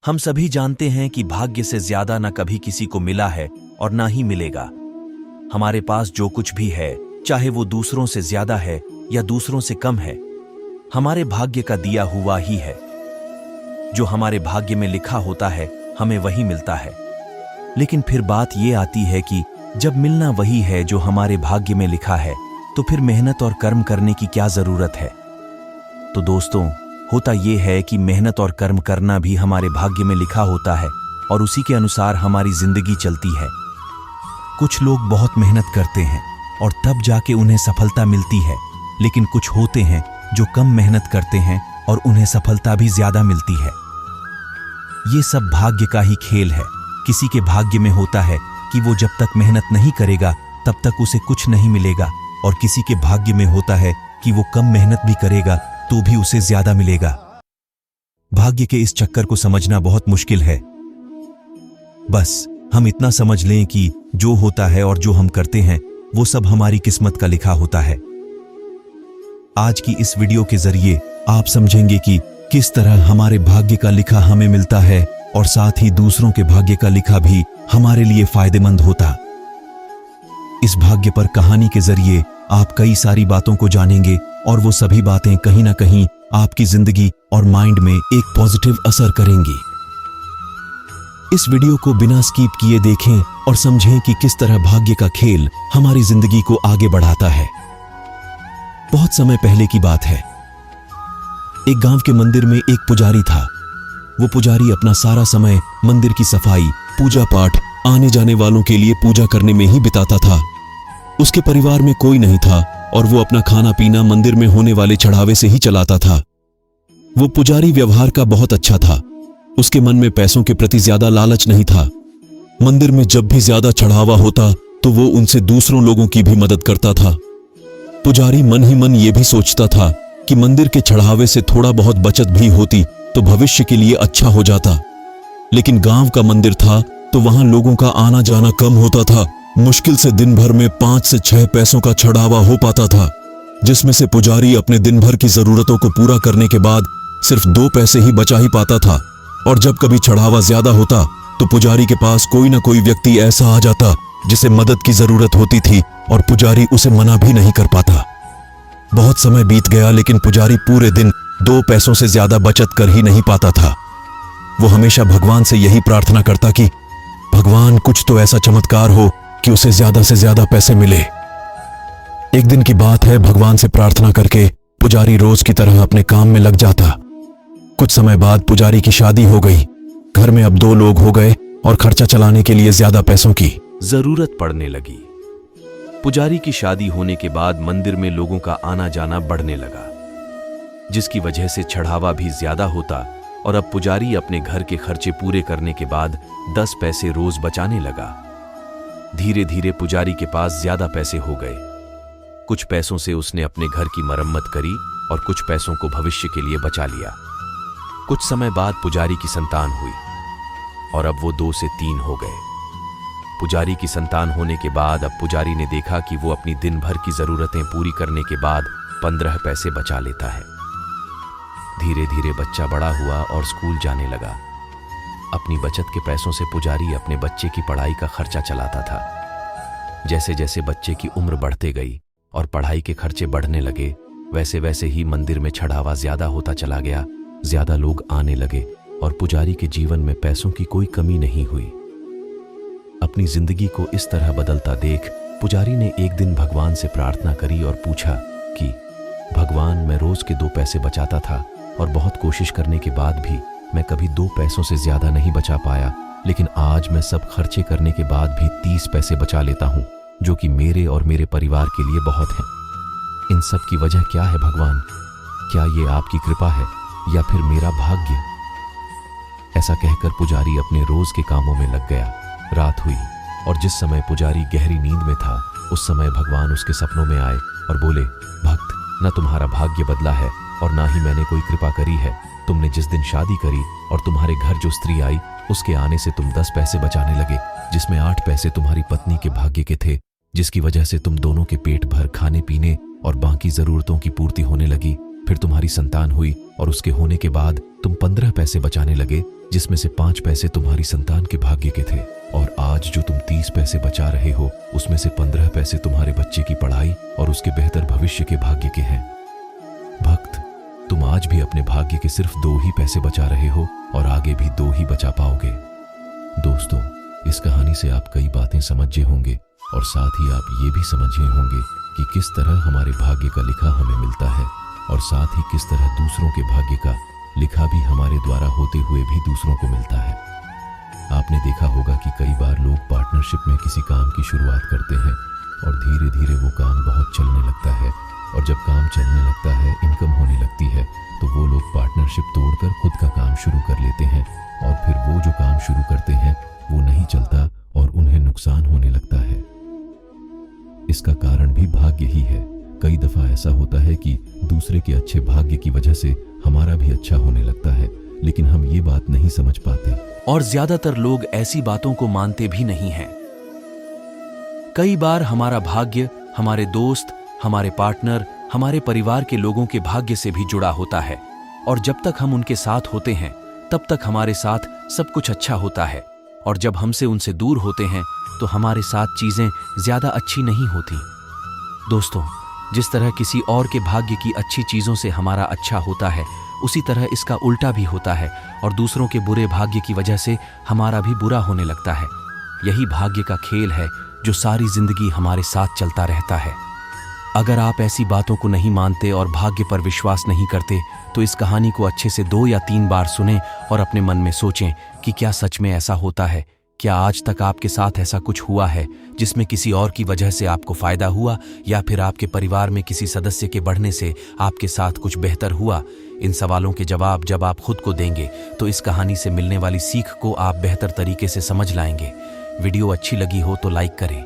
हम सभी जानते हैं कि भाग्य से ज्यादा न कभी किसी को मिला है और ना ही मिलेगा। हमारे पास जो कुछ भी है, चाहे वो दूसरों से ज्यादा है या दूसरों से कम है, हमारे भाग्य का दिया हुआ ही है। जो हमारे भाग्य में लिखा होता है हमें वही मिलता है। लेकिन फिर बात ये आती है कि जब मिलना वही है जो हमारे भाग्य में लिखा है, तो फिर मेहनत और कर्म करने की क्या जरूरत है। तो दोस्तों, होता यह है कि मेहनत और कर्म करना भी हमारे भाग्य में लिखा होता है और उसी के अनुसार हमारी जिंदगी चलती है। कुछ लोग बहुत मेहनत करते हैं और तब जाके उन्हें सफलता मिलती है, लेकिन कुछ होते हैं जो कम मेहनत करते हैं और उन्हें सफलता भी ज्यादा मिलती है। ये सब भाग्य का ही खेल है। किसी के भाग्य में होता है कि वो जब तक मेहनत नहीं करेगा तब तक उसे कुछ नहीं मिलेगा, और किसी के भाग्य में होता है कि वो कम मेहनत भी करेगा तो भी उसे ज्यादा मिलेगा। भाग्य के इस चक्कर को समझना बहुत मुश्किल है। बस हम इतना समझ लें कि जो होता है और जो हम करते हैं वो सब हमारी किस्मत का लिखा होता है। आज की इस वीडियो के जरिए आप समझेंगे कि किस तरह हमारे भाग्य का लिखा हमें मिलता है और साथ ही दूसरों के भाग्य का लिखा भी हमारे लिए फायदेमंद होता। इस भाग्य पर कहानी के जरिए आप कई सारी बातों को जानेंगे और वो सभी बातें कहीं ना कहीं आपकी जिंदगी और माइंड में एक पॉजिटिव असर करेंगी। इस वीडियो को बिना स्किप किए देखें और समझें कि किस तरह भाग्य का खेल हमारी जिंदगी को आगे बढ़ाता है। बहुत समय पहले की बात है। एक गांव के मंदिर में एक पुजारी था। वो पुजारी अपना सारा समय मंदिर की सफाई, पूजा पाठ, आने जाने वालों के लिए पूजा करने में ही बिताता था। उसके परिवार में कोई नहीं था और वो अपना खाना पीना मंदिर में होने वाले चढ़ावे से ही चलाता था। वो पुजारी व्यवहार का बहुत अच्छा था। उसके मन में पैसों के प्रति ज्यादा लालच नहीं था। मंदिर में जब भी ज्यादा चढ़ावा होता तो वो उनसे दूसरों लोगों की भी मदद करता था। पुजारी मन ही मन ये भी सोचता था कि मंदिर के चढ़ावे से थोड़ा बहुत बचत भी होती तो भविष्य के लिए अच्छा हो जाता। लेकिन गांव का मंदिर था तो वहां लोगों का आना जाना कम होता था। मुश्किल से दिन भर में 5 से 6 पैसों का चढ़ावा हो पाता था, जिसमें से पुजारी अपने दिन भर की जरूरतों को पूरा करने के बाद सिर्फ 2 पैसे ही बचा ही पाता था। और जब कभी चढ़ावा ज्यादा होता तो पुजारी के पास कोई ना कोई व्यक्ति ऐसा आ जाता जिसे मदद की जरूरत होती थी और पुजारी उसे मना भी नहीं कर पाता। बहुत समय बीत गया, लेकिन पुजारी पूरे दिन 2 पैसों से ज्यादा बचत कर ही नहीं पाता था। वो हमेशा भगवान से यही प्रार्थना करता कि भगवान, कुछ तो ऐसा चमत्कार हो कि उसे ज्यादा से ज्यादा पैसे मिले। एक दिन की बात है, भगवान से प्रार्थना करके पुजारी रोज की तरह अपने काम में लग जाता। कुछ समय बाद पुजारी की शादी हो गई। घर में अब 2 लोग हो गए और खर्चा चलाने के लिए ज्यादा पैसों की जरूरत पड़ने लगी। पुजारी की शादी होने के बाद मंदिर में लोगों का आना जाना बढ़ने लगा, जिसकी वजह से चढ़ावा भी ज्यादा होता और अब पुजारी अपने घर के खर्चे पूरे करने के बाद 10 पैसे रोज बचाने लगा। धीरे धीरे पुजारी के पास ज्यादा पैसे हो गए। कुछ पैसों से उसने अपने घर की मरम्मत करी और कुछ पैसों को भविष्य के लिए बचा लिया। कुछ समय बाद पुजारी की संतान हुई और अब वो 2 से 3 हो गए। पुजारी की संतान होने के बाद अब पुजारी ने देखा कि वो अपनी दिन भर की जरूरतें पूरी करने के बाद 15 पैसे बचा लेता है। धीरे धीरे बच्चा बड़ा हुआ और स्कूल जाने लगा। अपनी बचत के पैसों से पुजारी अपने बच्चे की पढ़ाई का खर्चा चलाता था। जैसे जैसे बच्चे की उम्र बढ़ते गई और पढ़ाई के खर्चे बढ़ने लगे, वैसे वैसे ही मंदिर में चढ़ावा ज्यादा होता चला गया। ज्यादा लोग आने लगे और पुजारी के जीवन में पैसों की कोई कमी नहीं हुई। अपनी जिंदगी को इस तरह बदलता देख पुजारी ने एक दिन भगवान से प्रार्थना करी और पूछा कि भगवान, मैं रोज के 2 पैसे बचाता था और बहुत कोशिश करने के बाद भी मैं कभी 2 पैसों से ज्यादा नहीं बचा पाया, लेकिन आज मैं सब खर्चे करने के बाद भी 30 पैसे बचा लेता हूँ, जो कि मेरे और मेरे परिवार के लिए बहुत है। इन सब की वजह क्या है भगवान? क्या ये आपकी कृपा है या फिर मेरा भाग्य? ऐसा कहकर पुजारी अपने रोज के कामों में लग गया। रात हुई और जिस समय पुजारी गहरी नींद में था, उस समय भगवान उसके सपनों में आए और बोले, भक्त, न तुम्हारा भाग्य बदला है और ना ही मैंने कोई कृपा करी है। तुमने जिस दिन शादी करी और तुम्हारे घर जो स्त्री आई, उसके आने से तुम 10 पैसे बचाने लगे, जिसमें 8 पैसे तुम्हारी पत्नी के भाग्य के थे, जिसकी वजह से तुम दोनों के पेट भर खाने पीने और बाकी जरूरतों की पूर्ति होने लगी। फिर तुम्हारी संतान हुई और उसके होने के बाद तुम 15 पैसे बचाने लगे, जिसमें से 5 पैसे तुम्हारी संतान के भाग्य के थे, और आज जो तुम 30 पैसे बचा रहे हो उसमें से 15 पैसे तुम्हारे बच्चे की पढ़ाई और उसके बेहतर भविष्य के भाग्य के हैं। भक्त, तुम आज भी अपने भाग्य के सिर्फ 2 ही पैसे बचा रहे हो और आगे भी 2 ही बचा पाओगे। दोस्तों, इस कहानी से आप कई बातें समझे होंगे और साथ ही आप ये भी समझे होंगे कि किस तरह हमारे भाग्य का लिखा हमें मिलता है और साथ ही किस तरह दूसरों के भाग्य का लिखा भी हमारे द्वारा होते हुए भी दूसरों को मिलता है। आपने देखा होगा कि कई बार लोग पार्टनरशिप में किसी काम की शुरुआत करते हैं और धीरे धीरे वो काम बहुत चलने लगता है, और जब काम चलने लगता है, इनकम होने लगती है, तो वो लोग पार्टनरशिप तोड़कर खुद का काम शुरू कर लेते हैं और फिर वो जो काम शुरू करते हैं वो नहीं चलता और उन्हें नुकसान होने लगता है। इसका कारण भी भाग्य ही है। कई दफा ऐसा होता है कि दूसरे के अच्छे भाग्य की वजह से हमारा भी अच्छा होने लगता है, लेकिन हम ये बात नहीं समझ पाते और ज्यादातर लोग ऐसी बातों को मानते भी नहीं हैं। कई बार हमारा भाग्य हमारे दोस्त, हमारे पार्टनर, हमारे परिवार के लोगों के भाग्य से भी जुड़ा होता है, और जब तक हम उनके साथ होते हैं तब तक हमारे साथ सब कुछ अच्छा होता है, और जब हमसे उनसे दूर होते हैं तो हमारे साथ चीजें ज्यादा अच्छी नहीं होती। दोस्तों, जिस तरह किसी और के भाग्य की अच्छी चीजों से हमारा अच्छा होता है, उसी तरह इसका उल्टा भी होता है और दूसरों के बुरे भाग्य की वजह से हमारा भी बुरा होने लगता है। यही भाग्य का खेल है जो सारी जिंदगी हमारे साथ चलता रहता है। अगर आप ऐसी बातों को नहीं मानते और भाग्य पर विश्वास नहीं करते तो इस कहानी को अच्छे से 2 या 3 बार सुनें और अपने मन में सोचें कि क्या सच में ऐसा होता है। क्या आज तक आपके साथ ऐसा कुछ हुआ है जिसमें किसी और की वजह से आपको फायदा हुआ, या फिर आपके परिवार में किसी सदस्य के बढ़ने से आपके साथ कुछ बेहतर हुआ? इन सवालों के जवाब जब आप खुद को देंगे तो इस कहानी से मिलने वाली सीख को आप बेहतर तरीके से समझ लाएंगे। वीडियो अच्छी लगी हो तो लाइक करें।